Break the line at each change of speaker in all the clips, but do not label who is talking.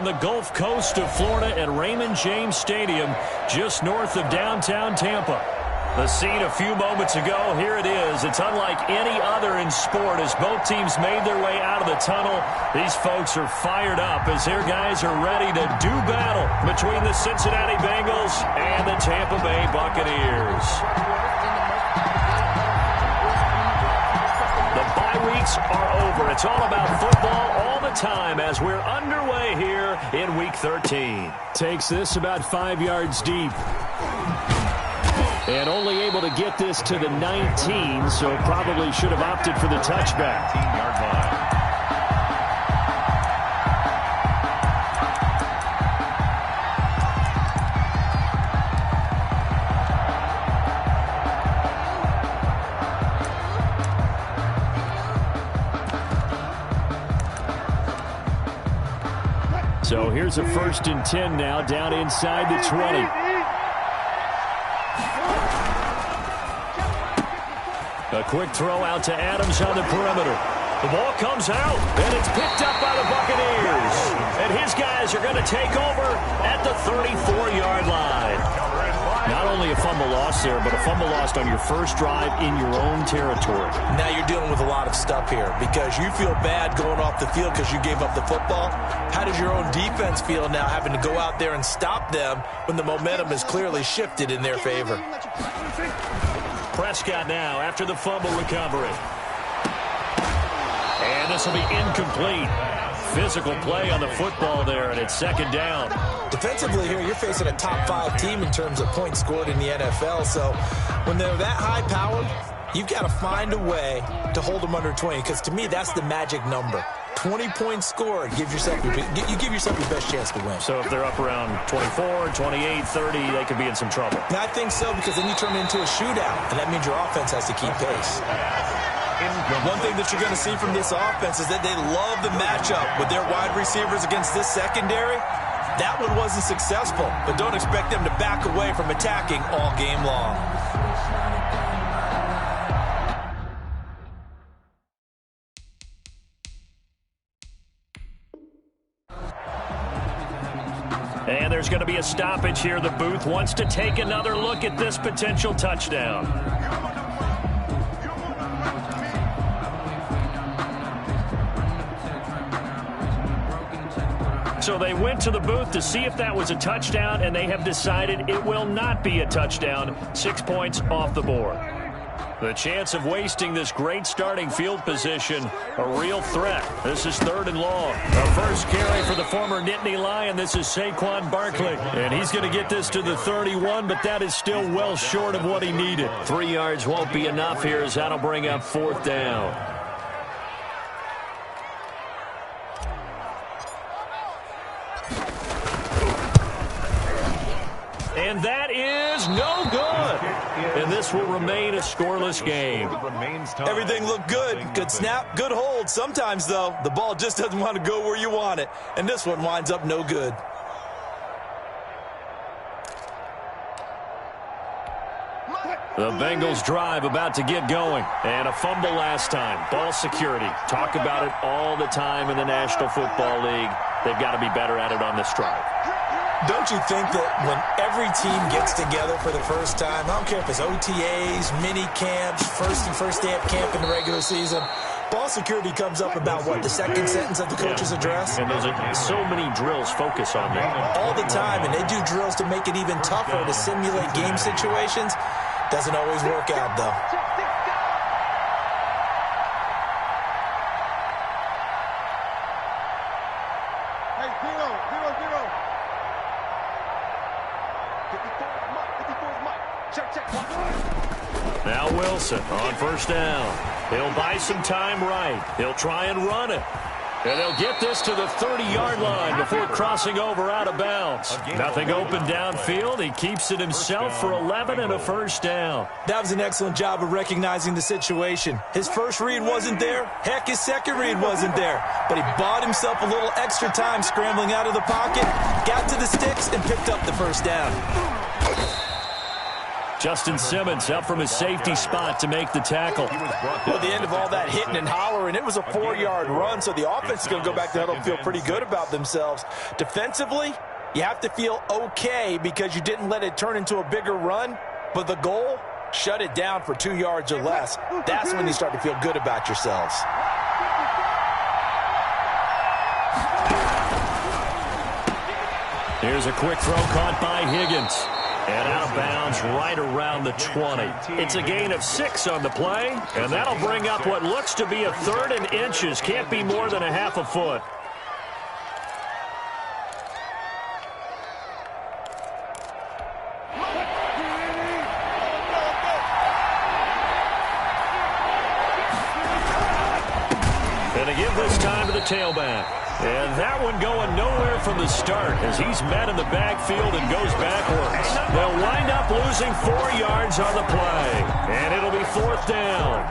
the Gulf Coast of Florida at Raymond James Stadium, just north of downtown Tampa. The scene a few moments ago, here it is. It's unlike any other in sport as both teams made their way out of the tunnel. These folks are fired up as their guys are ready to do battle between the Cincinnati Bengals and the Tampa Bay Buccaneers. The bye weeks are over. It's all about football all the time as we're underway here in Week 13. Takes this about 5 yards deep. And only able to get this to the 19, so probably should have opted for the touchback.
19-yard line.
So here's a 1st and 10 now, down inside the 20. A quick throw out to Adams on the perimeter. The ball comes out, and it's picked up by the Buccaneers. And his guys are going to take over at the 34-yard line. Not only a fumble loss there, but a fumble lost on your first drive in your own territory.
Now you're dealing with a lot of stuff here because you feel bad going off the field because you gave up the football. How does your own defense feel now having to go out there and stop them when the momentum is clearly shifted in their favor?
Prescott now after the fumble recovery. And this will be incomplete. Physical play on the football there, and it's 2nd down.
Defensively here, you're facing a top-5 team in terms of points scored in the NFL. So when they're that high-powered, you've got to find a way to hold them under 20 because to me, that's the magic number. 20 points scored, you give yourself your best chance to win.
So if they're up around 24, 28, 30, they could be in some trouble.
And I think so because then you turn it into a shootout, and that means your offense has to keep pace. One thing that you're going to see from this offense is that they love the matchup with their wide receivers against this secondary. That one wasn't successful, but don't expect them to back away from attacking all game long.
And there's going to be a stoppage here. The booth wants to take another look at this potential touchdown. So they went to the booth to see if that was a touchdown, and they have decided it will not be a touchdown. 6 points off the board. The chance of wasting this great starting field position, a real threat. This is 3rd and long. The first carry for the former Nittany Lion. This is Saquon Barkley. And he's going to get this to the 31, but that is still well short of what he needed. 3 yards won't be enough here as that'll bring up 4th down. And that is no good. And this will remain a scoreless game.
Everything looked good. Good snap, good hold. Sometimes, though, the ball just doesn't want to go where you want it. And this one winds up no good.
The Bengals drive about to get going. And a fumble last time. Ball security. Talk about it all the time in the National Football League. They've got to be better at it on this drive.
Don't you think that when every team gets together for the first time, I don't care if it's OTAs, mini camps, first day of camp in the regular season, ball security comes up about, what, the second sentence of the coach's address?
And there's so many drills focus on that.
All the time, and they do drills to make it even tougher to simulate game situations. Doesn't always work out, though.
Now Wilson on 1st down. He'll buy some time right. He'll try and run it. And they'll get this to the 30-yard line before crossing over out of bounds. Nothing open downfield. He keeps it himself for 11 and a 1st down.
That was an excellent job of recognizing the situation. His first read wasn't there. Heck, his second read wasn't there. But he bought himself a little extra time scrambling out of the pocket, got to the sticks, and picked up the 1st down.
Justin Simmons up from his safety spot to make the tackle.
Well, at the end of all that hitting and hollering, it was a 4-yard run, so the offense is going to go back to huddle and feel pretty good about themselves. Defensively, you have to feel okay because you didn't let it turn into a bigger run, but the goal, shut it down for 2 yards or less. That's when you start to feel good about yourselves.
Here's a quick throw caught by Higgins. And out of bounds right around the 20. It's a gain of 6 on the play, and that'll bring up what looks to be a 3rd and inches. Can't be more than a half a foot. And they give this time to the tailback. And that one going nowhere from the start as he's met in the backfield and goes backwards. They'll wind up losing 4 yards on the play. And it'll be 4th down.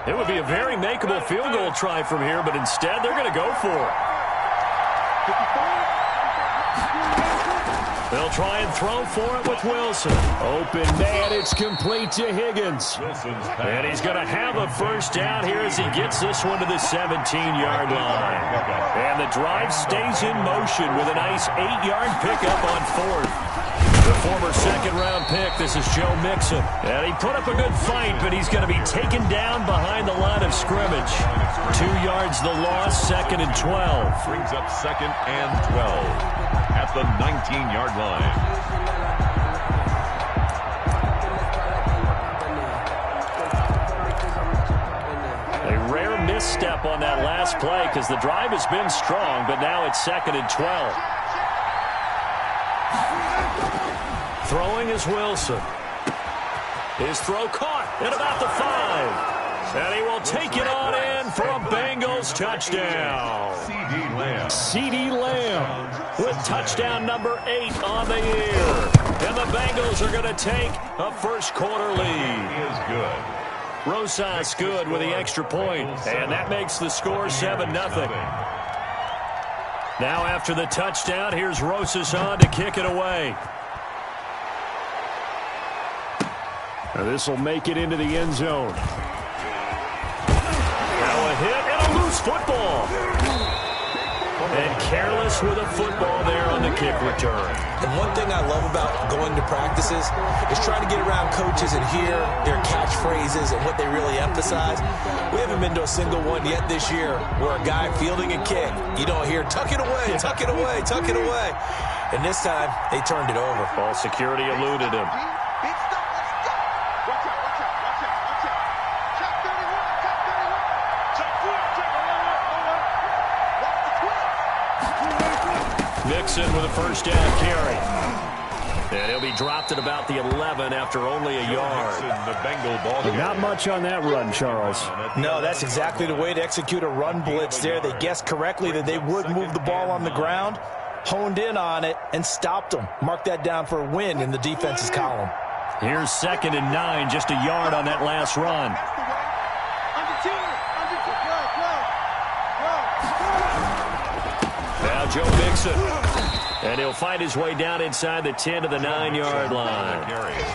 It would be a very makeable field goal try from here, but instead they're going to go for it. They'll try and throw for it with Wilson. Open man, it's complete to Higgins. And he's going to have a first down here as he gets this one to the 17-yard line. And the drive stays in motion with a nice 8-yard pickup on 4th. The former second-round pick, this is Joe Mixon. And he put up a good fight, but he's going to be taken down behind the line of scrimmage. 2 yards the loss, 2nd and 12.
Brings up 2nd and 12 at the 19-yard line.
A rare misstep on that last play because the drive has been strong, but now it's 2nd and 12. Throwing is Wilson. His throw caught at about the 5. And he will take it on in for a Bengals touchdown.
CeeDee Lamb.
CeeDee Lamb with touchdown number 8 on the year. And the Bengals are going to take a first-quarter lead.
He is good.
Rosas good with the extra point. And that makes the score 7-0. Now after the touchdown, here's Rosas on to kick it away. This will make it into the end zone. Now a hit and a loose football. And careless with a football there on the kick return.
And one thing I love about going to practices is trying to get around coaches and hear their catchphrases and what they really emphasize. We haven't been to a single one yet this year where a guy fielding a kick, you don't hear, tuck it away, tuck it away, tuck it away. And this time, they turned it over.
Ball security eluded him. Mixon with a first down carry. And he'll be dropped at about the 11 after only a yard. Not much on that run, Charles.
No, that's exactly the way to execute a run blitz there. They guessed correctly that they would move the ball on the ground, honed in on it, and stopped them. Mark that down for a win in the defense's column.
Here's 2nd and 9, just a yard on that last run. Now Joe Mixon. And he'll find his way down inside the 10 to the 9-yard line.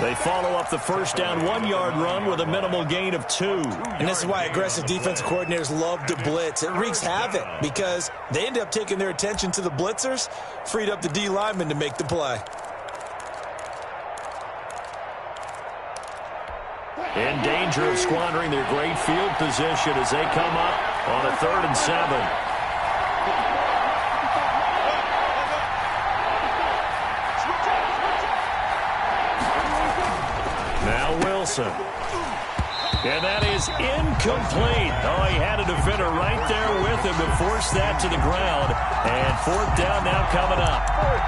They follow up the first down 1-yard run with a minimal gain of 2.
And this is why aggressive defensive coordinators love to blitz. It wreaks havoc because they end up taking their attention to the blitzers, freed up the D lineman to make the play.
In danger of squandering their great field position as they come up on a 3rd and 7. Wilson. And that is incomplete. Oh, he had a defender right there with him to force that to the ground. And 4th down now coming up.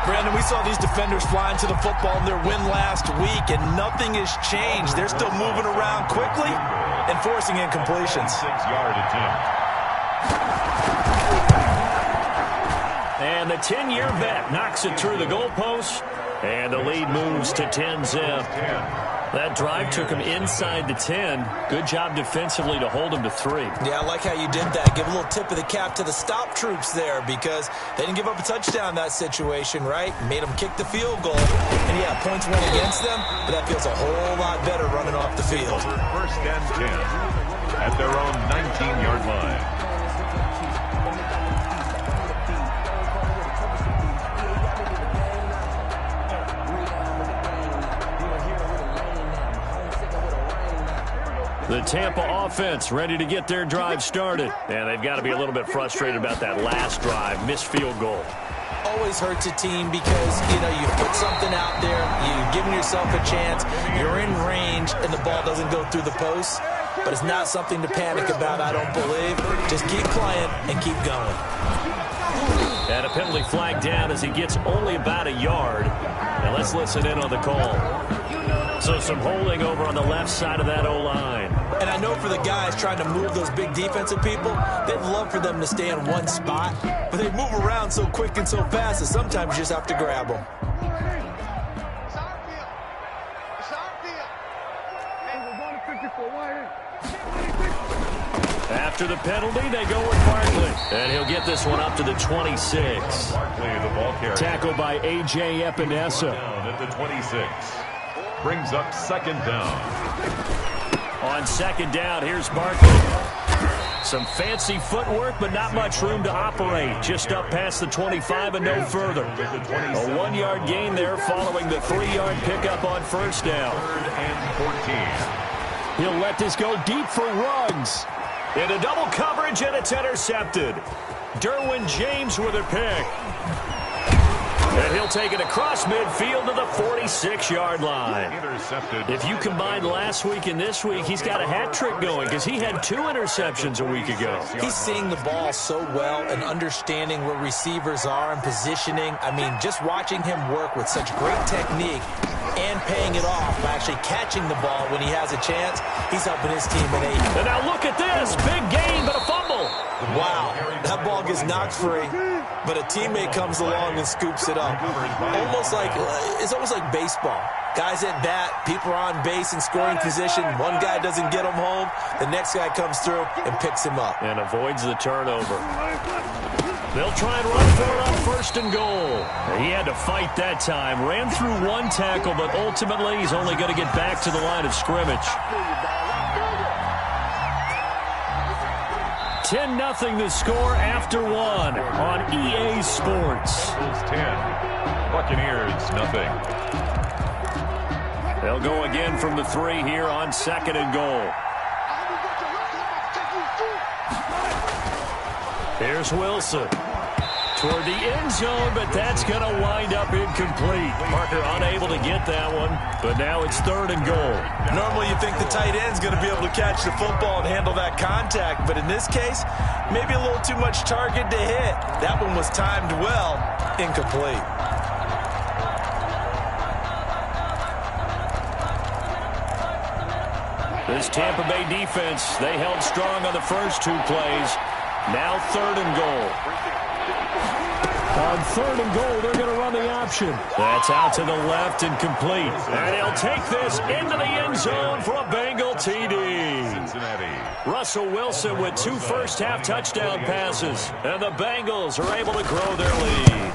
Brandon, we saw these defenders flying to the football in their win last week, and nothing has changed. They're still moving around quickly and forcing incompletions.
6-yard attempt.
And the 10-year vet knocks it through the goalpost, and the lead moves to 10-zip. That drive took him inside the 10. Good job defensively to hold him to 3.
Yeah, I like how you did that. Give a little tip of the cap to the stop troops there because they didn't give up a touchdown in that situation, right? Made them kick the field goal. And, yeah, points went against them, but that feels a whole lot better running off the field.
First and 10 at their own 19-yard line.
The Tampa offense ready to get their drive started. And they've got to be a little bit frustrated about that last drive, missed field goal.
Always hurts a team because, you know, you put something out there, you're giving yourself a chance, you're in range, and the ball doesn't go through the post. But it's not something to panic about, I don't believe. Just keep playing and keep going.
And a penalty flag down as he gets only about a yard. And let's listen in on the call. So some holding over on the left side of that O-line.
And I know for the guys trying to move those big defensive people, they'd love for them to stay in one spot. But they move around so quick and so fast that sometimes you just have to grab them.
After the penalty, they go with Barkley. And he'll get this one up to the 26.
Barkley, the ball carrier.
Tackled by A.J. Epinesa.
Down at the 26. Brings up second down.
On second down, here's Barkley. Some fancy footwork, but not much room to operate. Just up past the 25 and no further. A 1-yard gain there following the 3-yard pickup on first down.
Third and 14.
He'll let this go deep for Ruggs. Into double coverage, and it's intercepted. Derwin James with a pick. And he'll take it across midfield to the 46-yard line.
Intercepted.
If you combine last week and this week, he's got a hat trick going because he had 2 interceptions a week ago.
He's seeing the ball so well and understanding where receivers are and positioning. I mean, just watching him work with such great technique and paying it off by actually catching the ball when he has a chance, he's helping his team in 8.
And now look at this. Big gain, but a fumble.
Wow, that ball gets knocked free, but a teammate comes along and scoops it up. It's almost like baseball. Guys at bat, people are on base in scoring position. One guy doesn't get him home. The next guy comes through and picks him up.
And avoids the turnover. They'll try and run for it on first and goal. He had to fight that time. Ran through one tackle, but ultimately he's only going to get back to the line of scrimmage. 10-0 the score after 1 on EA Sports.
10. Buccaneers, nothing.
They'll go again from the 3 here on second and goal. Here's Wilson. Toward the end zone, but that's going to wind up incomplete. Parker unable to get that one, but now it's third and goal.
Normally you think the tight end's going to be able to catch the football and handle that contact, but in this case, maybe a little too much target to hit. That one was timed well, incomplete.
This Tampa Bay defense, they held strong on the first 2 plays. Now third and goal. On third and goal, they're going to run the option. That's out to the left and complete. And he'll take this into the end zone for a Bengal TD.
Cincinnati.
Russell Wilson with 2 first-half touchdown passes. And the Bengals are able to grow their lead.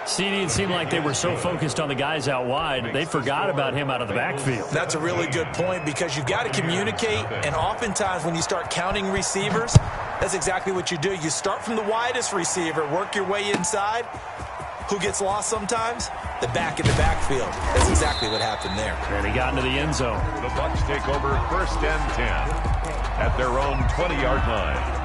CD, it seemed like they were so focused on the guys out wide, they forgot about him out of the backfield.
That's a really good point because you've got to communicate, and oftentimes when you start counting receivers, that's exactly what you do. You start from the widest receiver, work your way inside. Who gets lost sometimes? The back in the backfield. That's exactly what happened there.
And he got into the end zone.
The Bucs take over first and 10 at their own 20-yard line.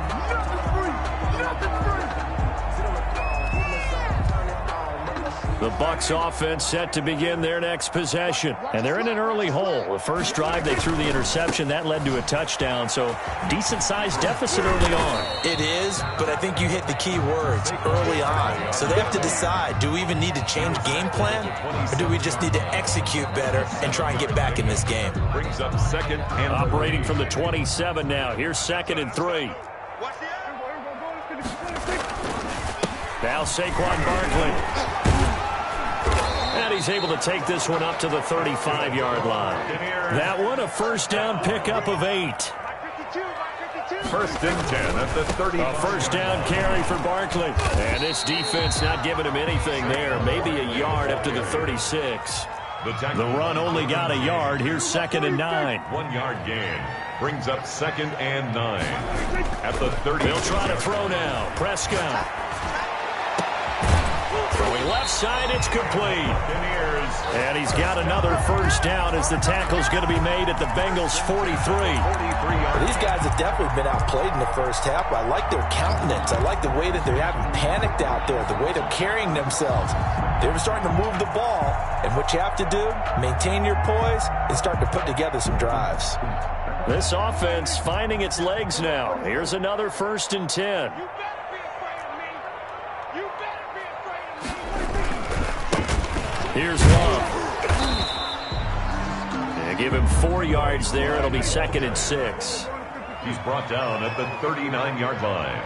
The Bucs offense set to begin their next possession. And they're in an early hole. The first drive, they threw the interception. That led to a touchdown, so decent-sized deficit early on.
It is, but I think you hit the key words, early on. So they have to decide, do we even need to change game plan, or do we just need to execute better and try and get back in this game?
Brings up second and
operating from the 27 now. Here's second and 3. Now Saquon Barkley. And he's able to take this one up to the 35-yard line. That one a first down pickup of 8.
First and 10 at the 30.
A first down carry for Barkley. And this defense not giving him anything there. Maybe a yard up to the 36. The run only got a yard. Here's 2nd and 9.
1 yard gain. Brings up 2nd and 9. At the 30.
They'll try to throw now. Prescott. Throwing left side, it's complete. And he's got another first down as the tackle's going to be made at the Bengals' 43.
These guys have definitely been outplayed in the first half. I like their countenance. I like the way that they're having panicked out there, the way they're carrying themselves. They're starting to move the ball, and what you have to do, maintain your poise and start to put together some drives.
This offense finding its legs now. Here's another 1st and 10. Here's Love. And give him 4 yards there. It'll be 2nd and 6.
He's brought down at the 39-yard line.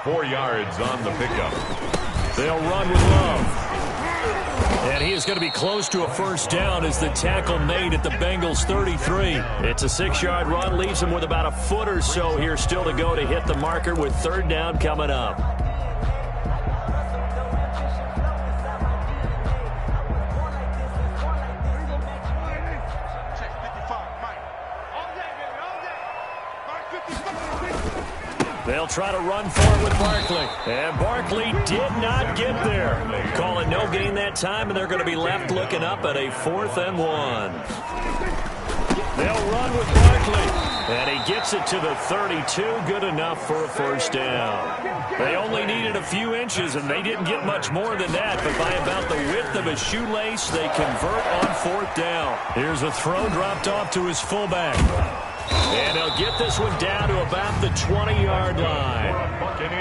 4 yards on the pickup.
They'll run with Love. And he is going to be close to a first down as the tackle made at the Bengals' 33. It's a 6-yard run. Leaves him with about a foot or so here still to go to hit the marker with 3rd down coming up. They'll try to run for it with Barkley. And Barkley did not get there. Calling no gain that time, and they're going to be left looking up at a 4th and 1. They'll run with Barkley. And he gets it to the 32. Good enough for a first down. They only needed a few inches, and they didn't get much more than that. But by about the width of a shoelace, they convert on 4th down. Here's a throw dropped off to his fullback. And they'll get this one down to about the 20-yard line.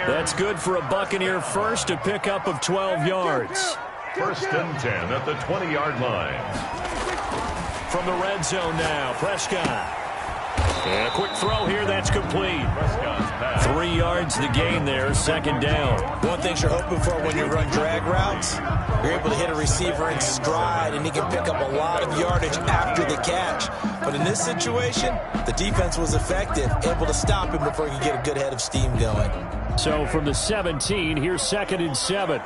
That's good for a Buccaneer first, a pickup of 12 yards.
1st and 10 at the 20-yard line.
From the red zone now, Prescott. And a quick throw here, that's complete. 3 yards the gain there, 2nd down.
One thing you're hoping for when you run drag routes, you're able to hit a receiver in stride, and he can pick up a lot of yardage after the catch. But in this situation, the defense was effective, able to stop him before he could get a good head of steam going.
So from the 17, here's 2nd and 7.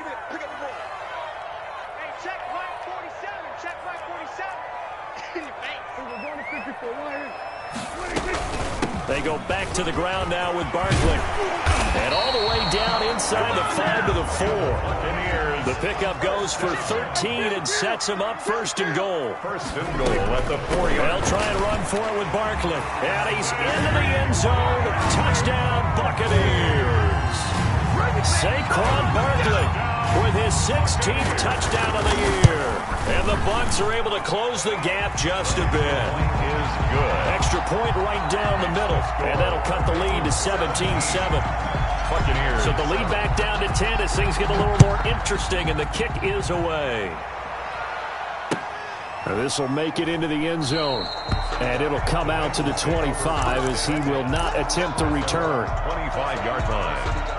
They go back to the ground now with Barkley. And all the way down inside the 5 to the 4. The pickup goes for 13 and sets him up 1st and goal.
1st and goal at the 4-yard line.
They'll try and run for it with Barkley. And he's into the end zone. Touchdown, Buccaneers. Saquon Barkley with his 16th touchdown of the year. And the Bucs are able to close the gap just a bit. Extra point right down the middle. And that'll cut the lead to 17-7.
Buccaneers.
So the lead back down to 10 as things get a little more interesting, and the kick is away. This will make it into the end zone. And it'll come out to the 25 as he will not attempt to return.
25-yard line.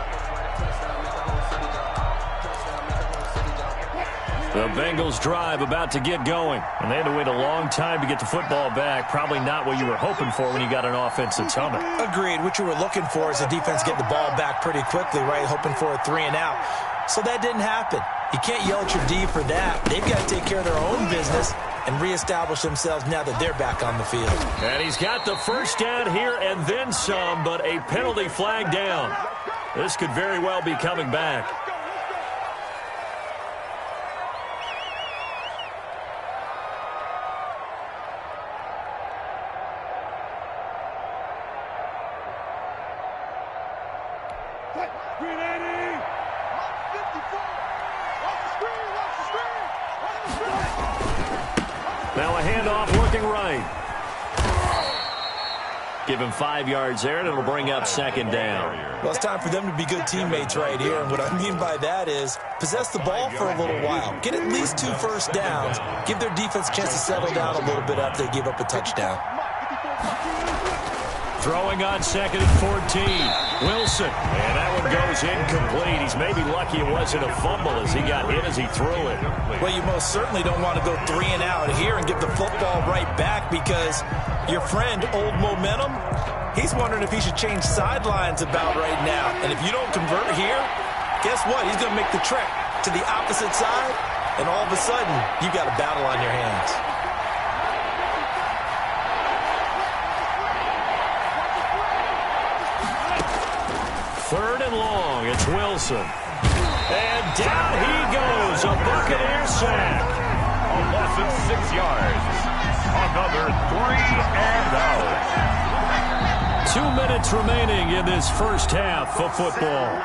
The Bengals drive about to get going. And they had to wait a long time to get the football back. Probably not what you were hoping for when you got an offense that's humming.
Agreed. What you were looking for is the defense getting the ball back pretty quickly, right? Hoping for a 3 and out. So that didn't happen. You can't yell at your D for that. They've got to take care of their own business and reestablish themselves now that they're back on the field.
And he's got the first down here and then some, but a penalty flag down. This could very well be coming back. Now a handoff working right. Give him 5 yards there, and it'll bring up 2nd down.
Well, it's time for them to be good teammates right here. And what I mean by that is possess the ball for a little while. Get at least 2 first downs. Give their defense a chance to settle down a little bit after they give up a touchdown.
Throwing on 2nd and 14. Wilson. And that one goes incomplete. He's maybe lucky it wasn't a fumble as he got hit as he threw it.
Well, you most certainly don't want to go 3 and out here and give the football right back because your friend, Old Momentum, he's wondering if he should change sidelines about right now. And if you don't convert here, guess what? He's going to make the trek to the opposite side, and all of a sudden, you've got a battle on your hands.
Third and long, it's Wilson. And down he goes, a Buccaneer sack.
A loss of 6 yards. Another 3 and out.
2 minutes remaining in this first half of football.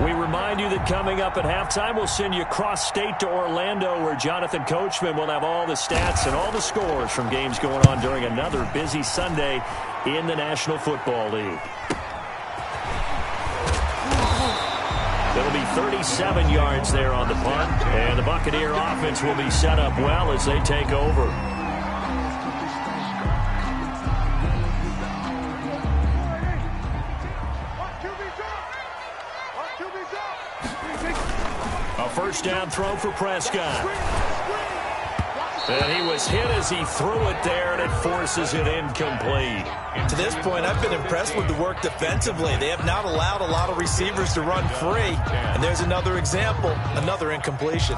We remind you that coming up at halftime, we'll send you cross-state to Orlando, where Jonathan Coachman will have all the stats and all the scores from games going on during another busy Sunday in the National Football League. It'll be 37 yards there on the punt, and the Buccaneer offense will be set up well as they take over. A first down throw for Prescott. And he was hit as he threw it there, and it forces it incomplete.
To this point, I've been impressed with the work defensively. They have not allowed a lot of receivers to run free. And there's another example, another incompletion.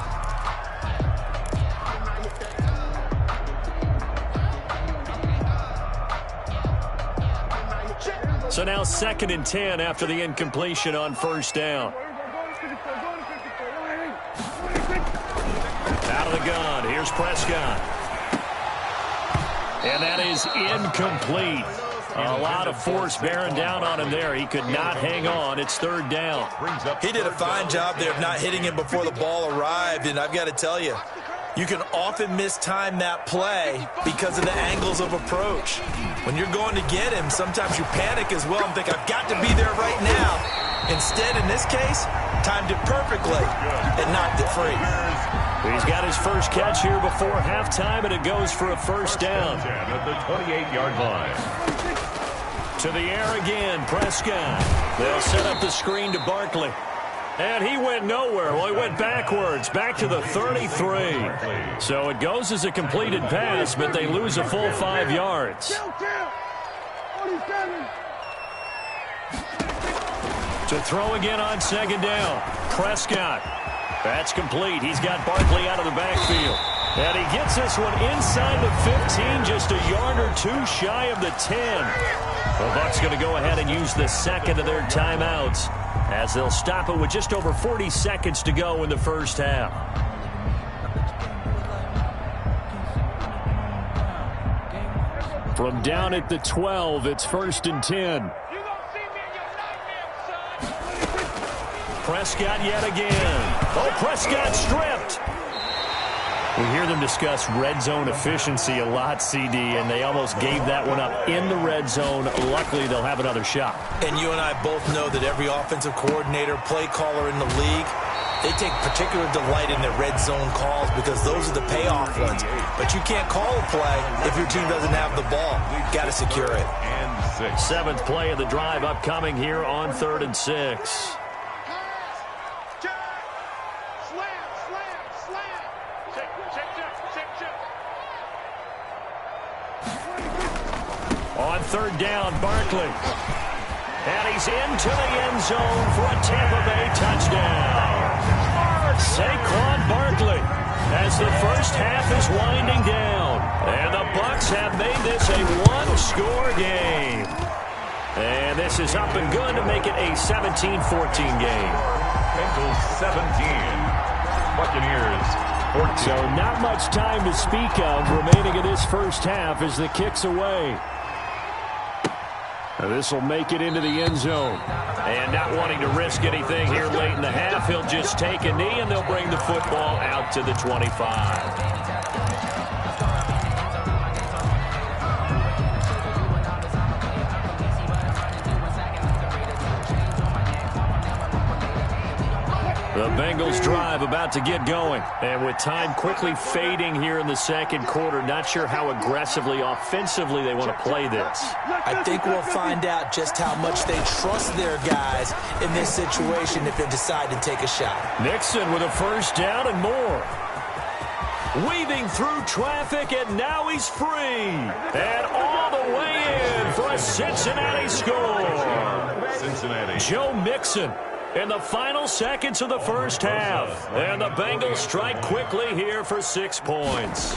So now 2nd and 10 after the incompletion on first down. Out of the gun, here's Prescott. And that is incomplete. A lot of force bearing down on him there. He could not hang on. It's 3rd down.
He did a fine job there of not hitting him before the ball arrived. And I've got to tell you, you can often mistime that play because of the angles of approach. When you're going to get him, sometimes you panic as well and think, I've got to be there right now. Instead, in this case, timed it perfectly and knocked it free.
He's got his first catch here before halftime, and it goes for a first down.
At the 28-yard line.
To the air again, Prescott. They'll set up the screen to Barkley. And he went nowhere. Well, he went backwards, back to the 33. So it goes as a completed pass, but they lose a full 5 yards. To throw again on 2nd down, Prescott. That's complete. He's got Barkley out of the backfield. And he gets this one inside the 15, just a yard or two shy of the 10. The Bucs going to go ahead and use the second of their timeouts as they'll stop it with just over 40 seconds to go in the first half. From down at the 12, it's 1st and 10. Prescott yet again. Oh, Prescott stripped. We hear them discuss red zone efficiency a lot, CD, and they almost gave that one up in the red zone. Luckily, they'll have another shot.
And you and I both know that every offensive coordinator, play caller in the league, they take particular delight in their red zone calls because those are the payoff ones. But you can't call a play if your team doesn't have the ball. Got to secure it.
And 6.
7th play of the drive upcoming here on 3rd and 6. On 3rd down, Barkley. And he's into the end zone for a Tampa Bay touchdown. Saquon Barkley as the first half is winding down. And the Bucs have made this a one-score game. And this is up and good to make it a 17-14 game.
Bengals 17. Buccaneers 14.
So not much time to speak of remaining in this first half as the kick's away. This will make it into the end zone. And not wanting to risk anything here late in the half, he'll just take a knee and they'll bring the football out to the 25. The Bengals drive about to get going. And with time quickly fading here in the second quarter, not sure how aggressively, offensively they want to play this.
I think we'll find out just how much they trust their guys in this situation if they decide to take a shot.
Nixon with a first down and more. Weaving through traffic, and now he's free. And all the way in for a Cincinnati score.
Cincinnati.
Joe Mixon in the final seconds of the first half. And the Bengals strike quickly here for 6 points.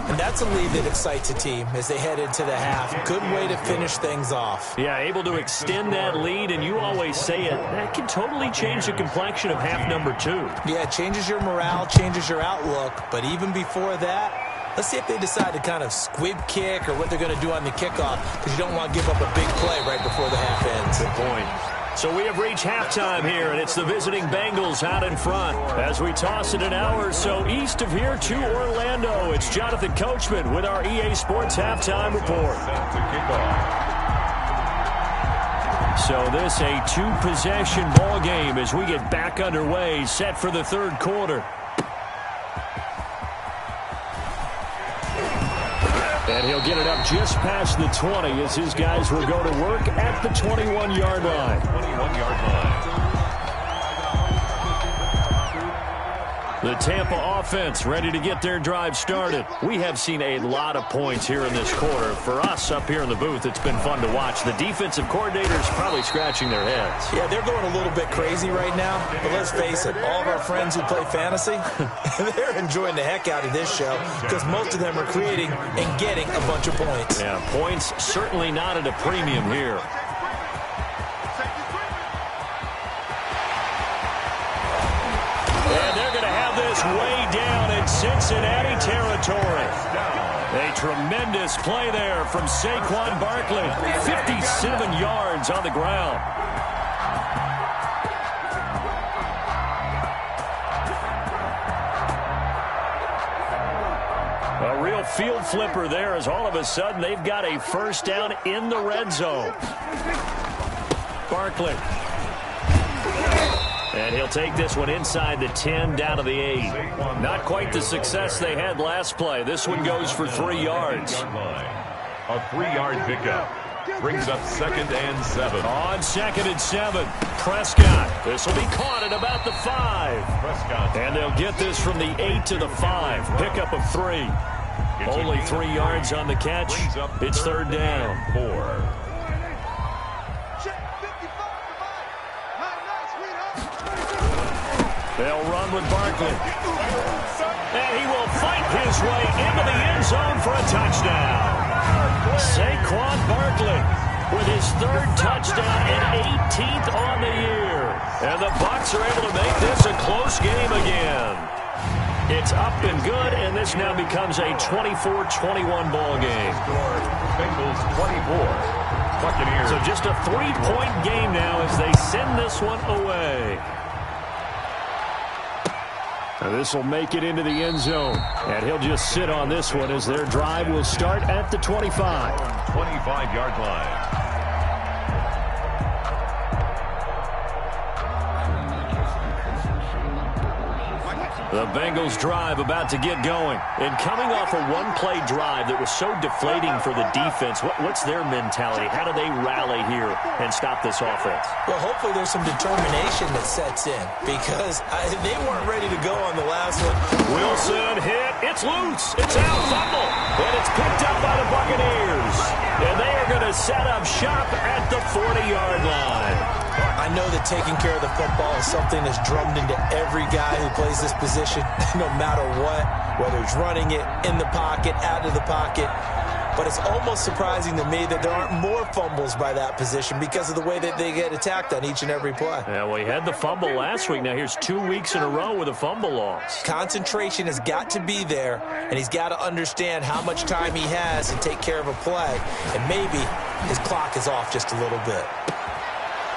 And that's a lead that excites a team as they head into the half. Good way to finish things off.
Yeah, able to extend that lead, and you always say it, that can totally change the complexion of half number 2.
Yeah, it changes your morale, changes your outlook. But even before that, let's see if they decide to kind of squib kick or what they're going to do on the kickoff, because you don't want to give up a big play right before the half ends.
Good point. So we have reached halftime here, and it's the visiting Bengals out in front. As we toss it an hour or so east of here to Orlando, it's Jonathan Coachman with our EA Sports Halftime Report. So this a two-possession ball game as we get back underway, set for the third quarter. And he'll get it up just past the 20 as his guys will go to work at the 21-yard line.
21-yard line.
The Tampa offense ready to get their drive started. We have seen a lot of points here in this quarter. For us up here in the booth, it's been fun to watch. The defensive coordinators probably scratching their heads.
Yeah, they're going a little bit crazy right now. But let's face it, all of our friends who play fantasy, they're enjoying the heck out of this show because most of them are creating and getting a bunch of points.
Yeah, points certainly not at a premium here. Way down in Cincinnati territory. A tremendous play there from Saquon Barkley. 57 yards on the ground. A real field flipper there as all of a sudden they've got a first down in the red zone. Barkley. And he'll take this one inside the 10, down to the 8. Not quite the success they had last play. This one goes for 3 yards.
A 3-yard pickup. Brings up 2nd and 7.
On 2nd and 7, Prescott. This will be caught at about the 5.
Prescott.
And they'll get this from the 8 to the 5. Pickup of 3. Only 3 yards on the catch. It's 3rd down.
4.
They'll run with Barkley. And he will fight his way into the end zone for a touchdown. Saquon Barkley with his 3rd touchdown and 18th on the year. And the Bucs are able to make this a close game again. It's up and good, and this now becomes a 24-21 ball game.
Bengals 24. Buccaneers.
So just a 3-point game now as they send this one away. Now this will make it into the end zone. And he'll just sit on this one as their drive will start at the 25.
25-yard line.
The Bengals drive about to get going. And coming off a one-play drive that was so deflating for the defense, what's their mentality? How do they rally here and stop this offense?
Well, hopefully there's some determination that sets in because they weren't ready to go on the last one.
Wilson hit. It's loose. It's out. Fumble. And it's picked up by the Buccaneers. And they are going to set up shop at the 40-yard line.
I know that taking care of the football is something that's drummed into every guy who plays this position, no matter what, whether he's running it, in the pocket, out of the pocket. But it's almost surprising to me that there aren't more fumbles by that position because of the way that they get attacked on each and every play.
Yeah, well, he had the fumble last week. Now here's 2 weeks in a row with a fumble loss.
Concentration has got to be there, and he's got to understand how much time he has to take care of a play. And maybe his clock is off just a little bit.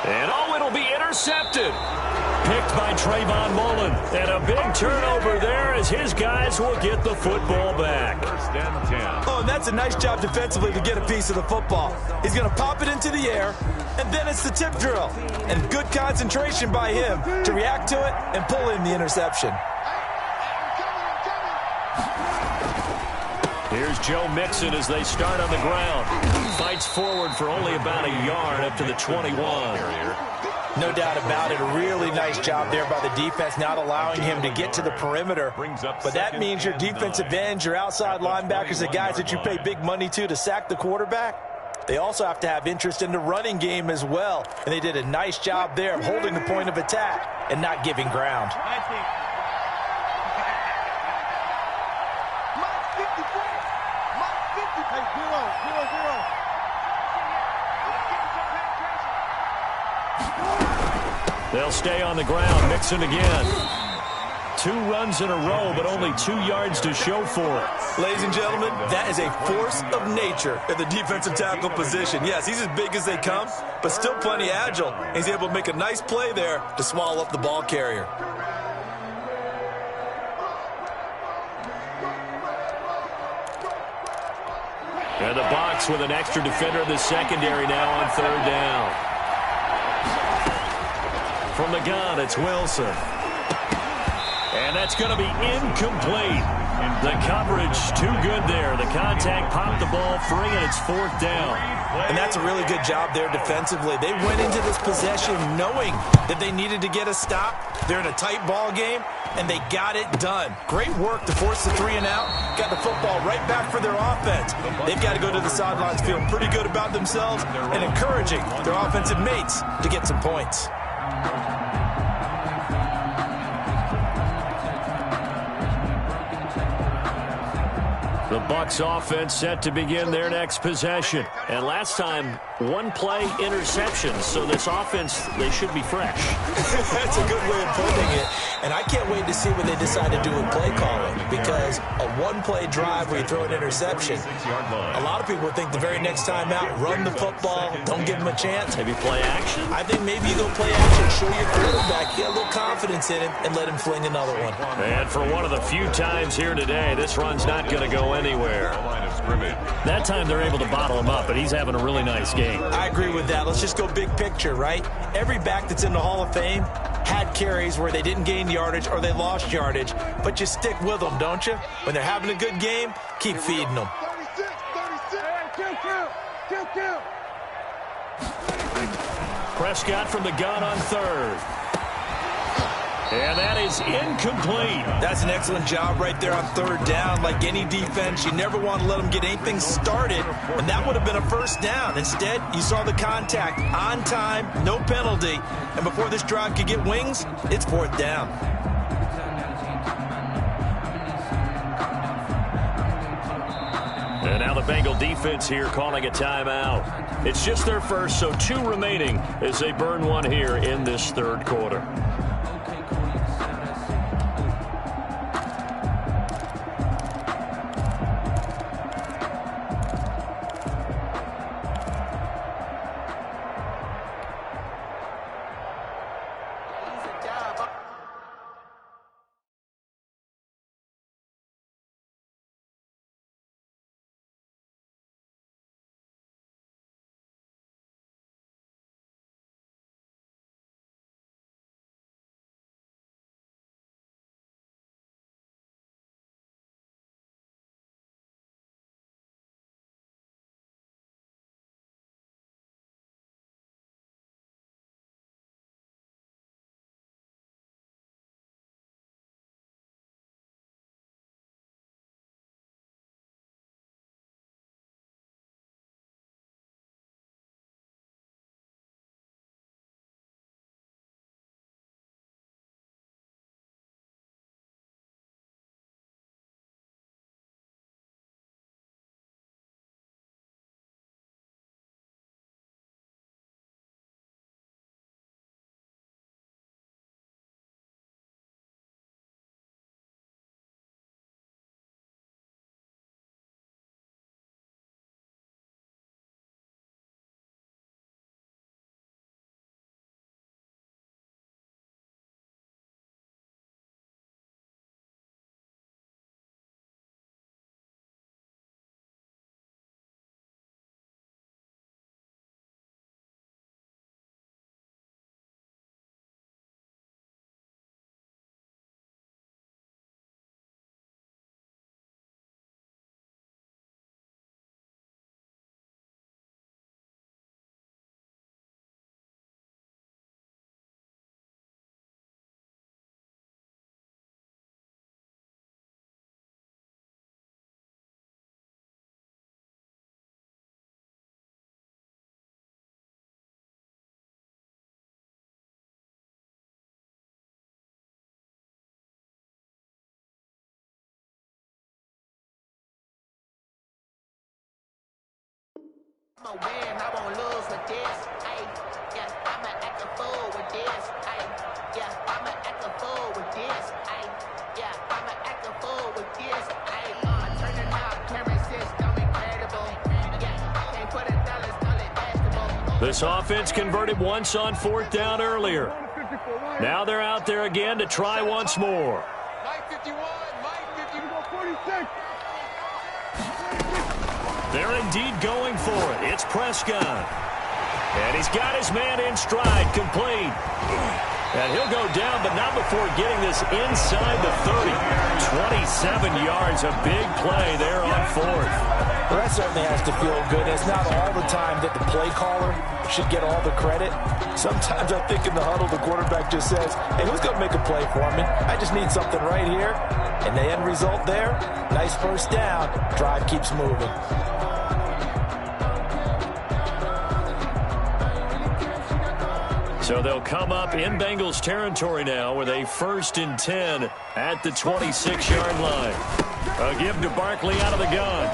And oh, it'll be intercepted. Picked by Trayvon Mullen. And a big turnover there as his guys will get the football back.
First and 10.
Oh, and that's a nice job defensively to get a piece of the football. He's going to pop it into the air, and then it's the tip drill. And good concentration by him to react to it and pull in the interception.
Here's Joe Mixon as they start on the ground. Fights forward for only about a yard up to the 21.
No doubt about it. A really nice job there by the defense, not allowing him to get to the perimeter. But that means your defensive ends, your outside linebackers, the guys that you pay big money to sack the quarterback, they also have to have interest in the running game as well. And they did a nice job there of holding the point of attack and not giving ground.
They'll stay on the ground. Mixon again. 2 runs in a row, but only 2 yards to show for it.
Ladies and gentlemen, that is a force of nature at the defensive tackle position. Yes, he's as big as they come, but still plenty agile. He's able to make a nice play there to swallow up the ball carrier.
And the box with an extra defender in the secondary now on 3rd down. From the gun, it's Wilson. And that's going to be incomplete. The coverage too good there. The contact popped the ball free, and it's 4th down.
And that's a really good job there defensively. They went into this possession knowing that they needed to get a stop. They're in a tight ball game, and they got it done. Great work to force the 3 and out. Got the football right back for their offense. They've got to go to the sidelines feeling pretty good about themselves and encouraging their offensive mates to get some points.
The Bucs offense set to begin their next possession. And last time, 1-play interception. So this offense, they should be fresh.
That's a good way of putting it. And I can't wait to see what they decide to do with play calling, because a 1-play drive where you throw an interception, a lot of people would think the very next time out, run the football, don't give them a chance.
Maybe play action?
I think maybe you go play action, show your quarterback, get a little confidence in him, and let him fling another one.
And for one of the few times here today, this run's not going to go anywhere. That time they're able to bottle him up, but he's having a really nice game.
I agree with that. Let's just go big picture, right? Every back that's in the Hall of Fame had carries where they didn't gain yardage or they lost yardage, but you stick with them, don't you? When they're having a good game, keep feeding them.
Prescott from the gun on 3rd. And that is incomplete.
That's an excellent job right there on 3rd down. Like any defense, you never want to let them get anything started, and that would have been a 1st down. Instead, you saw the contact on time, no penalty, and before this drive could get wings, it's 4th down.
And now the Bengal defense here calling a timeout. It's just their first, so 2 remaining as they burn one here in this 3rd quarter.
I'ma win, I won't lose with this. Yeah, I'ma act a fool with this. Yeah, I'ma act a fool with this. Yeah, I'ma act a fool with this. Turn it up, camera system incredible. Yeah, can't put $1, call it basketball.
This offense converted once on 4th down earlier. Now they're out there again to try once more.
Mike 51, Mike 46.
They're indeed going for it. It's Prescott. And he's got his man in stride, complete. And he'll go down, but not before getting this inside the 30. 27 yards, a big play there on 4th.
Well, that certainly has to feel good. It's not all the time that the play caller should get all the credit. Sometimes I think in the huddle, the quarterback just says, hey, who's going to make a play for me? I just need something right here. And the end result there, nice first down. Drive keeps moving.
So they'll come up in Bengals territory now with a 1st and 10 at the 26-yard line. A give to Barkley out of the gun.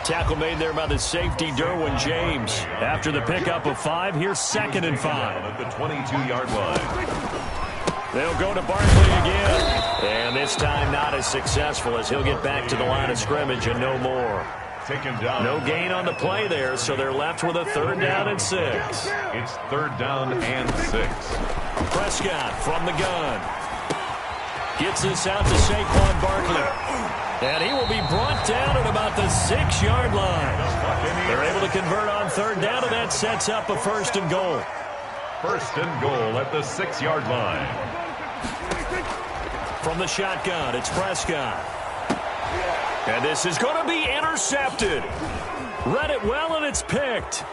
Tackle made there by the safety, Derwin James. After the pickup of 5, here's 2nd and 5.
At the 22-yard line.
They'll go to Barkley again. And this time not as successful as he'll get back to the line of scrimmage and no more.
Taken down.
No gain on the play there, so they're left with a 3rd down and 6.
It's 3rd down and 6.
Prescott from the gun. Gets this out to Saquon Barkley. And he will be brought down at about the 6-yard line. They're able to convert on 3rd down, and that sets up a 1st and goal.
1st and goal at the 6-yard line.
From the shotgun, it's Prescott. And this is going to be intercepted. Read it well, and it's picked.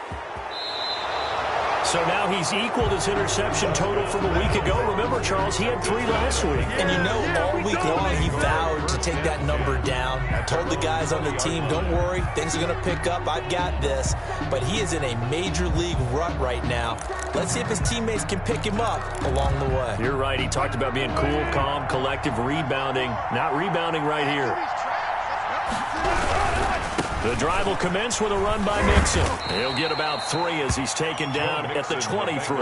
So now he's equaled his interception total from a week ago. Remember, Charles, he had 3 last week.
And you know, all week long, he vowed to take that number down. Told the guys on the team, don't worry, things are going to pick up. I've got this. But he is in a major league rut right now. Let's see if his teammates can pick him up along the way.
You're right. He talked about being cool, calm, collective, rebounding. Not rebounding right here. The drive will commence with a run by Mixon. He'll get about 3 as he's taken down at the 23.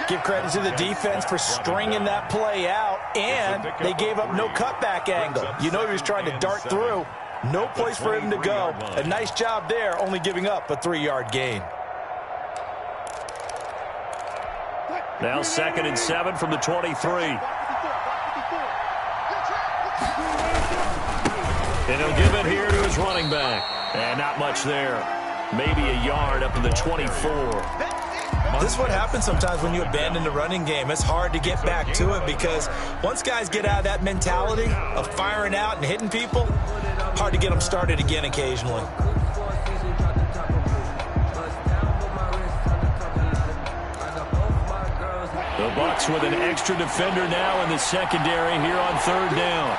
Give credit to the defense for stringing that play out, and they gave up no cutback angle. You know he was trying to dart through. No place for him to go. A nice job there, only giving up a 3-yard gain.
Now 2nd and 7 from the 23. And he'll give it here to his running back. And not much there. Maybe a yard up to the 24.
This is what happens sometimes when you abandon the running game. It's hard to get back to it because once guys get out of that mentality of firing out and hitting people, hard to get them started again occasionally.
The Bucs with an extra defender now in the secondary here on 3rd down.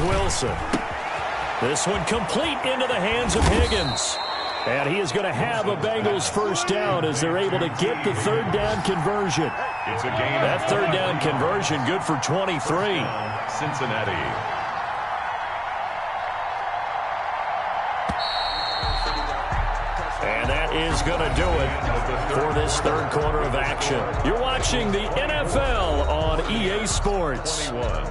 Wilson. This one complete into the hands of Higgins. And he is going to have a Bengals 1st down as they're able to get the 3rd down conversion.
It's a gain.
That 3rd down conversion good for 23.
Cincinnati.
And that is going to do it for this 3rd quarter of action. You're watching the NFL on EA Sports.
21.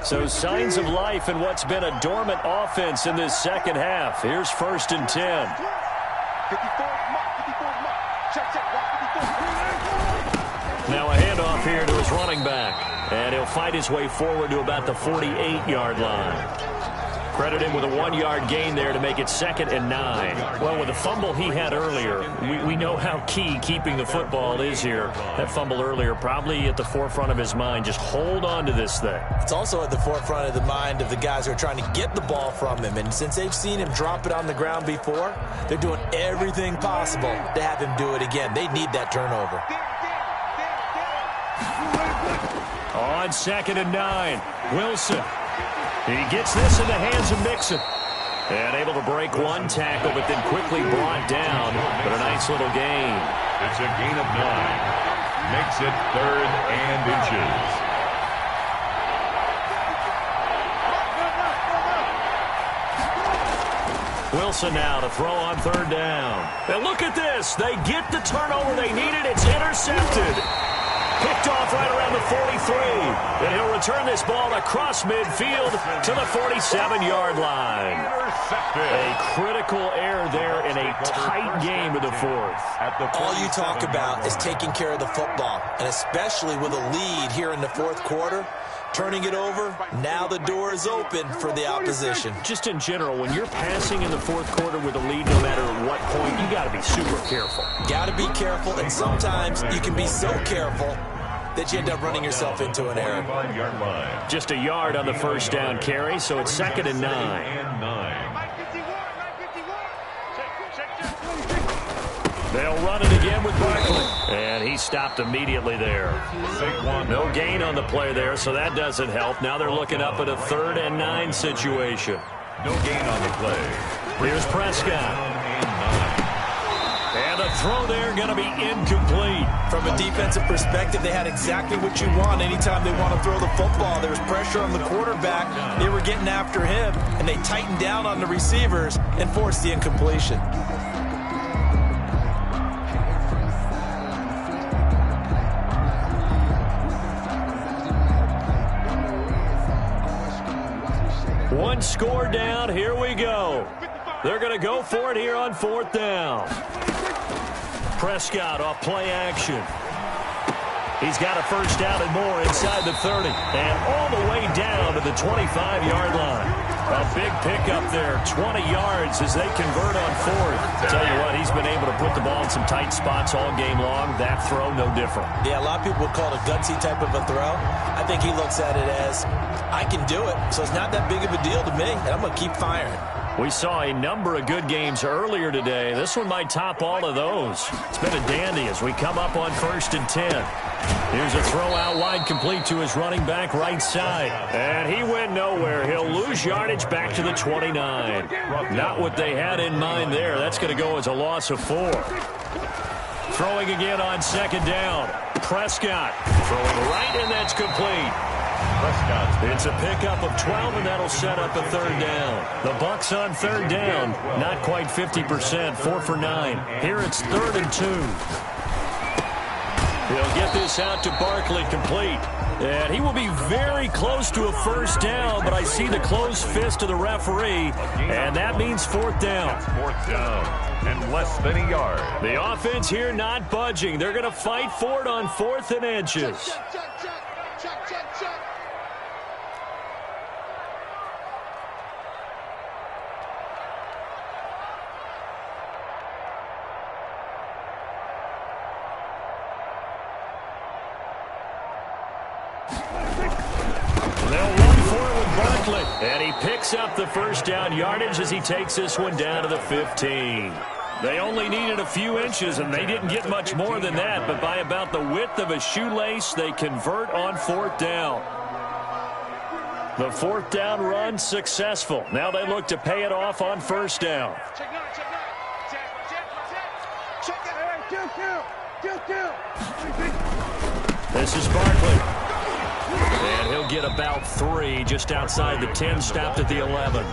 So signs of life in what's been a dormant offense in this 2nd half. Here's 1st and 10. Now a handoff here to his running back. And he'll fight his way forward to about the 48-yard line. Credit him with a 1-yard gain there to make it 2nd and 9. Well, with the fumble he had earlier, we know how key keeping the football is here. That fumble earlier probably at the forefront of his mind. Just hold on to this thing.
It's also at the forefront of the mind of the guys who are trying to get the ball from him. And since they've seen him drop it on the ground before, they're doing everything possible to have him do it again. They need that turnover.
On 2nd and 9, Wilson. He gets this in the hands of Mixon. And able to break one tackle, but then quickly brought down. But a nice little gain.
It's a gain of 9. Makes it 3rd and inches.
Wilson now to throw on 3rd down. And look at this. They get the turnover they needed. It's intercepted. Picked off right around the 43. And he'll return this ball across midfield to the 47-yard line. A critical error there in a tight game of the 4th.
All you talk about is taking care of the football, and especially with a lead here in the 4th quarter. Turning it over, now the door is open for the opposition.
Just in general, when you're passing in the 4th quarter with a lead, no matter what point, you got to be super careful.
Got to be careful, and sometimes you can be so careful that you end up running yourself into an error.
Just a yard on the 1st down carry, so it's 2nd and 9. They'll run it again with Barkley. And he stopped immediately there. No gain on the play there, so that doesn't help. Now they're looking up at a 3rd and 9 situation.
No gain on the play.
Here's Prescott. And the throw there going to be incomplete.
From a defensive perspective, they had exactly what you want anytime they want to throw the football. There was pressure on the quarterback. They were getting after him, and they tightened down on the receivers and forced the incompletion.
One score down. Here we go. They're going to go for it here on 4th down. Prescott off play action. He's got a 1st down and more inside the 30. And all the way down to the 25-yard line. A big pickup there, 20 yards as they convert on 4th. Tell you what, he's been able to put the ball in some tight spots all game long. That throw, no different.
Yeah, a lot of people would call it a gutsy type of a throw. I think he looks at it as, I can do it, so it's not that big of a deal to me, and I'm going to keep firing.
We saw a number of good games earlier today. This one might top all of those. It's been a dandy as we come up on 1st and 10. Here's a throw out wide complete to his running back right side. And he went nowhere. He'll lose yardage back to the 29. Not what they had in mind there. That's going to go as a loss of 4. Throwing again on 2nd down. Prescott throwing right, and that's complete. Prescott. It's a pickup of 12, and that'll set up a 3rd down. The Bucs on 3rd down. Not quite 50%. 4 for 9. Here it's 3rd and 2. He'll get this out to Barkley complete. And he will be very close to a 1st down, but I see the closed fist of the referee, and that means 4th down.
4th down and less than a yard.
The offense here not budging. They're going to fight for it on 4th and inches.
Check.
They'll run for it with Barkley. And he picks up the 1st down yardage as he takes this one down to the 15. They only needed a few inches, and they didn't get much more than that. But by about the width of a shoelace, they convert on 4th down. The 4th down run successful. Now they look to pay it off on 1st down. This is Barkley. And he'll get about 3 just outside the 10, stopped at the 11.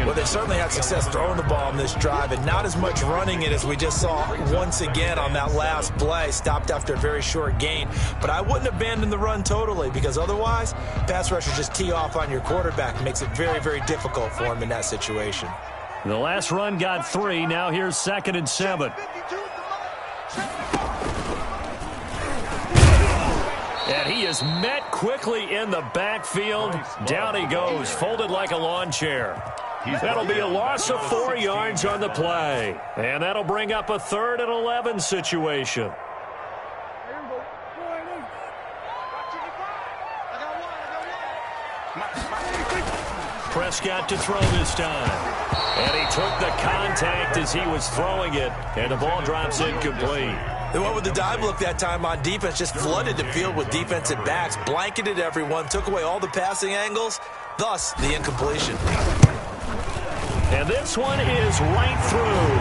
Well, they certainly had success throwing the ball in this drive, and not as much running it as we just saw once again on that last play. Stopped after a very short gain. But I wouldn't abandon the run totally, because otherwise, pass rushers just tee off on your quarterback. It makes it very, very difficult for him in that situation.
The last run got 3. Now here's 2nd and 7. And he he is met quickly in the backfield. Down he goes, folded like a lawn chair. That'll be a loss of 4 yards on the play. And that'll bring up a 3rd and 11 situation. Prescott to throw this time. And he took the contact as he was throwing it. And the ball drops incomplete.
They went with the dive look that time on defense, just flooded the field with defensive backs, blanketed everyone, took away all the passing angles, thus the incompletion.
And this one is right through.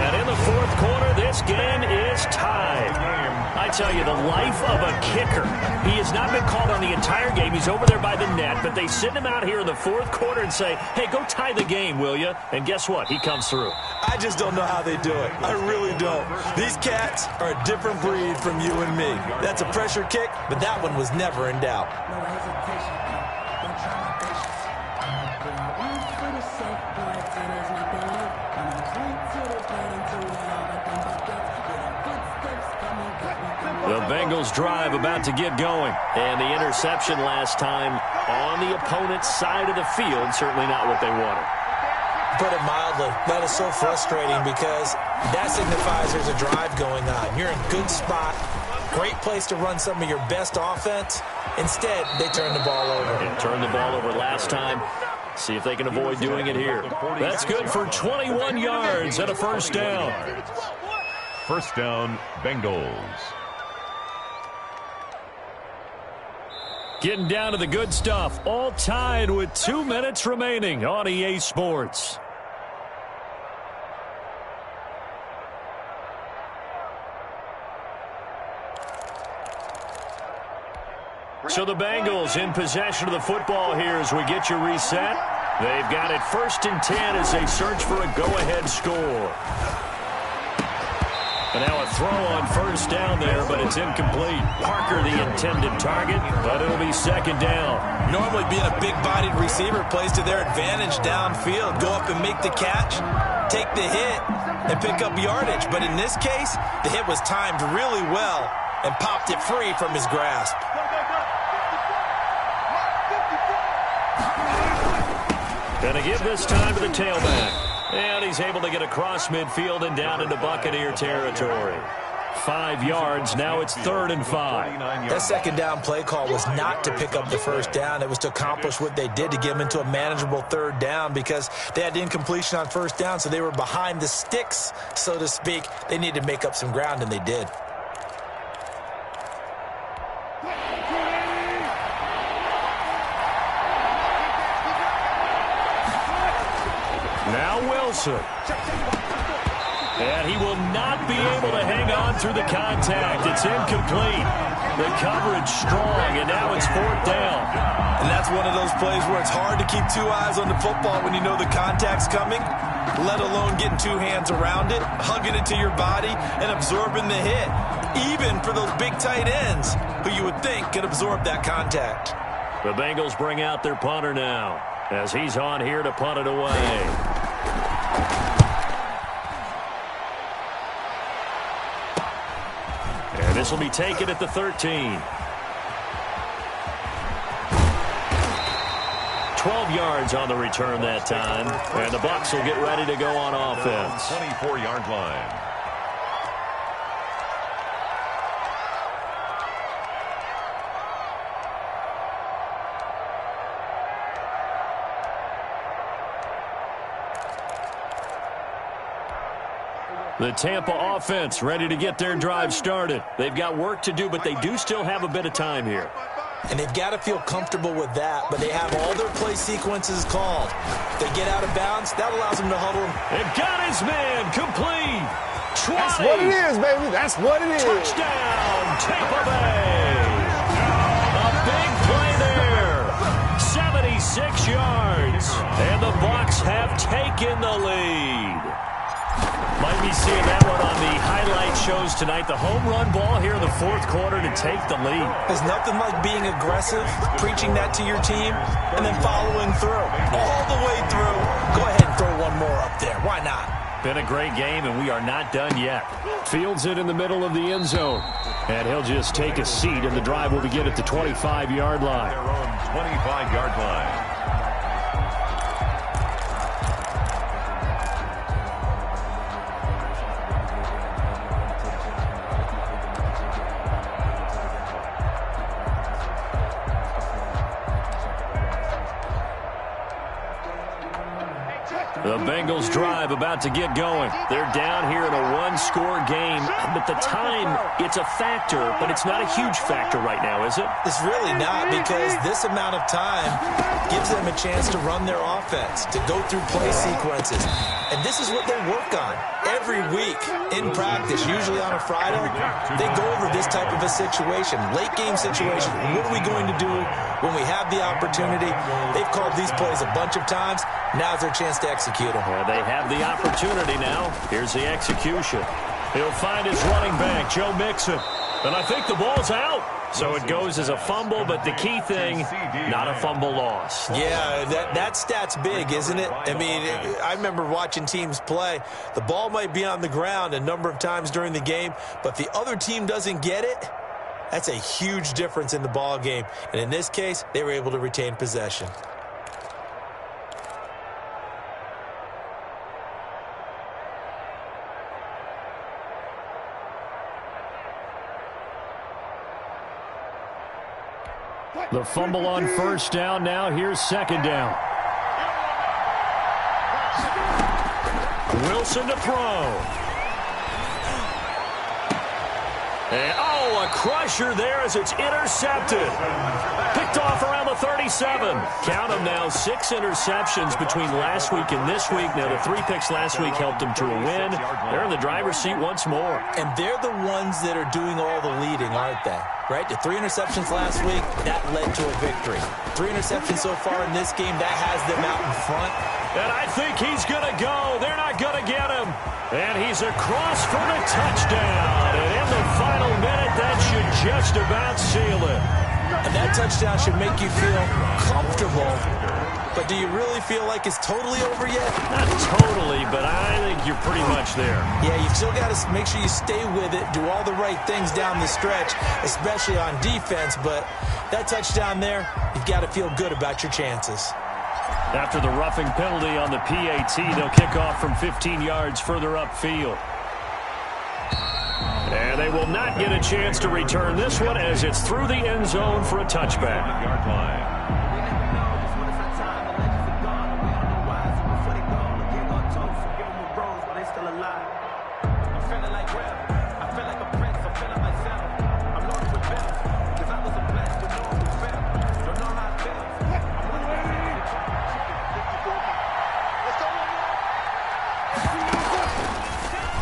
And in the 4th quarter, this game is tied. I tell you, the life of a kicker. He has not been called on the entire game. He's over there by the net, but they send him out here in the 4th quarter and say, hey, go tie the game, will you? And guess what? He comes through.
I just don't know how they do it. I really don't. These cats are a different breed from you and me. That's a pressure kick, but that one was never in doubt.
The Bengals drive about to get going. And the interception last time on the opponent's side of the field, certainly not what they wanted.
Put it mildly, that is so frustrating because that signifies there's a drive going on. You're in a good spot, great place to run some of your best offense. Instead, they turn the ball over.
And turned the ball over last time. See if they can avoid doing it here. That's good for 21 yards and a first down.
First down, Bengals.
Getting down to the good stuff. All tied with 2 minutes remaining on EA Sports. So the Bengals in possession of the football here as we get you reset. They've got it 1st and 10 as they search for a go-ahead score. And now a throw on first down there, but it's incomplete. Parker the intended target, but it'll be 2nd down.
Normally being a big-bodied receiver plays to their advantage downfield. Go up and make the catch, take the hit, and pick up yardage. But in this case, the hit was timed really well and popped it free from his grasp.
Gonna give this time to the tailback. And he's able to get across midfield and down into Buccaneer territory. 5 yards, now it's 3rd and 5.
That 2nd down play call was not to pick up the first down. It was to accomplish what they did to get them into a manageable 3rd down because they had incompletion on first down, so they were behind the sticks, so to speak. They needed to make up some ground, and they did.
Now Wilson. And he will not be able to hang on through the contact. It's incomplete. The coverage strong, and now it's 4th down.
And that's one of those plays where it's hard to keep 2 eyes on the football when you know the contact's coming, let alone getting 2 hands around it, hugging it to your body, and absorbing the hit. Even for those big tight ends who you would think could absorb that contact.
The Bengals bring out their punter now as he's on here to punt it away. And this will be taken at the 13. 12 yards on the return that time. And the Bucs will get ready to go on offense.
24-yard line.
The Tampa offense ready to get their drive started. They've got work to do, but they do still have a bit of time here.
And they've got to feel comfortable with that, but they have all their play sequences called. If they get out of bounds, that allows them to huddle.
And got his man complete. 20.
That's what it is, baby. That's what it is.
Touchdown, Tampa Bay. A big play there. 76 yards. And the Bucs have taken the lead. Might be seeing that one on the highlight shows tonight. The home run ball here in the 4th quarter to take the lead.
There's nothing like being aggressive, preaching that to your team, and then following through. All the way through. Go ahead and throw one more up there. Why not?
Been a great game, and we are not done yet.
Fields it in the middle of the end zone. And he'll just take a seat, and the drive will begin at the 25-yard line.
Their own 25-yard line.
The Bengals drive about to get going. They're down here in a one-score game, but the time, it's a factor, but it's not a huge factor right now, is it?
It's really not, because this amount of time gives them a chance to run their offense, to go through play sequences. And this is what they work on every week in practice, usually on a Friday. They go over this type of a situation, late-game situation. What are we going to do when we have the opportunity? They've called these plays a bunch of times. Now's their chance to execute them.
Well, they have the opportunity now. Here's the execution. He'll find his running back, Joe Mixon. And I think the ball's out. So it goes as a fumble, but the key thing, not a fumble loss.
Yeah, that stat's big, isn't it? I mean, I remember watching teams play. The ball might be on the ground a number of times during the game, but if the other team doesn't get it, that's a huge difference in the ball game. And in this case, they were able to retain possession.
The fumble on first down. Now here's second down.
Wilson to throw. And, a crusher there as it's intercepted. Picked off around the 37. Count them now, 6 interceptions between last week and this week. Now, the 3 picks last week helped them to a win. They're in the driver's seat once more.
And they're the ones that are doing all the leading, aren't they? Right? The 3 interceptions last week, that led to a victory. 3 interceptions so far in this game, that has them out in front.
And I think he's going to go. They're not going to get him. And he's across for the touchdown. And in the final minute, that should just about seal it.
And that touchdown should make you feel comfortable. But do you really feel like it's totally over yet?
Not totally, but I think you're pretty much there.
Yeah, you've still got to make sure you stay with it, do all the right things down the stretch, especially on defense. But that touchdown there, you've got to feel good about your chances.
After the roughing penalty on the PAT, they'll kick off from 15 yards further upfield. And they will not get a chance to return this one as it's through the end zone for a touchback.
Yard line.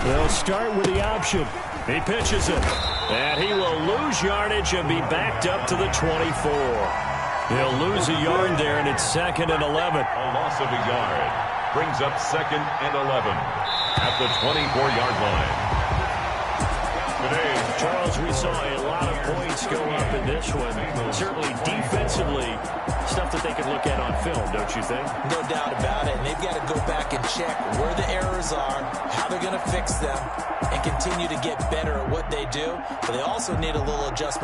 They'll start with the option. He pitches it. And he will lose yardage and be backed up to the 24. He'll lose a yard there, and it's 2nd and 11.
A loss of a yard brings up 2nd and 11 at the 24-yard line.
Today, Charles, we saw a lot of points go up in this one. Certainly defensively, stuff that they could look at on film, don't you think?
No doubt about it. And they've got to go back and check where the errors are, how they're going to fix them, and continue to get better at what they do. But they also need a little adjustment